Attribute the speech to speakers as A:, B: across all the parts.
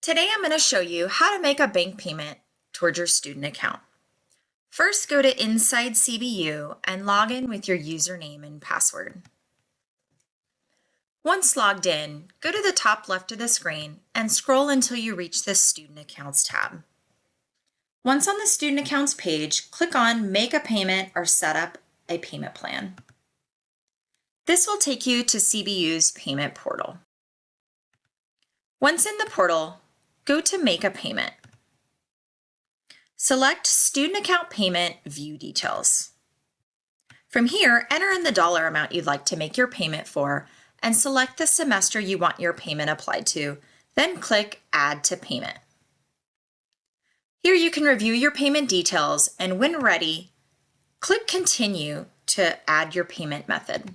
A: Today I'm going to show you how to make a bank payment towards your student account. First, go to Inside CBU and log in with your username and password. Once logged in, go to the top left of the screen and scroll until you reach the Student Accounts tab. Once on the Student Accounts page, click on Make a Payment or Set up a Payment Plan. This will take you to CBU's payment portal. Once in the portal, go to Make a Payment. Select Student Account Payment View Details. From here, enter in the dollar amount you'd like to make your payment for and select the semester you want your payment applied to, then click Add to Payment. Here you can review your payment details and when ready, click Continue to add your payment method.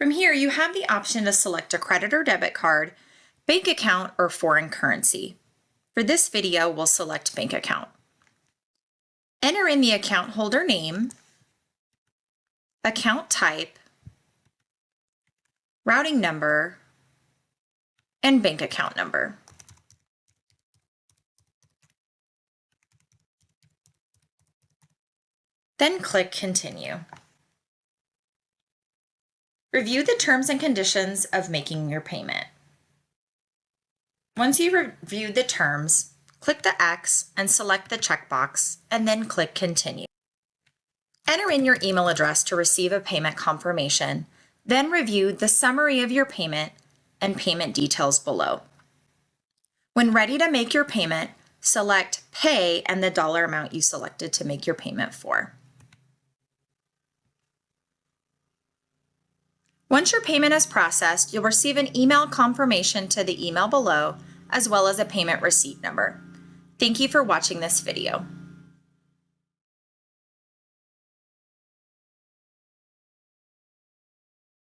A: From here, you have the option to select a credit or debit card, bank account, or foreign currency. For this video, we'll select bank account. Enter in the account holder name, account type, routing number, and bank account number. Then click Continue. Review the terms and conditions of making your payment. Once you've reviewed the terms, click the X and select the checkbox, and then click Continue. Enter in your email address to receive a payment confirmation, then review the summary of your payment and payment details below. When ready to make your payment, select Pay and the dollar amount you selected to make your payment for. Once your payment is processed, you'll receive an email confirmation to the email below, as well as a payment receipt number. Thank you for watching this video.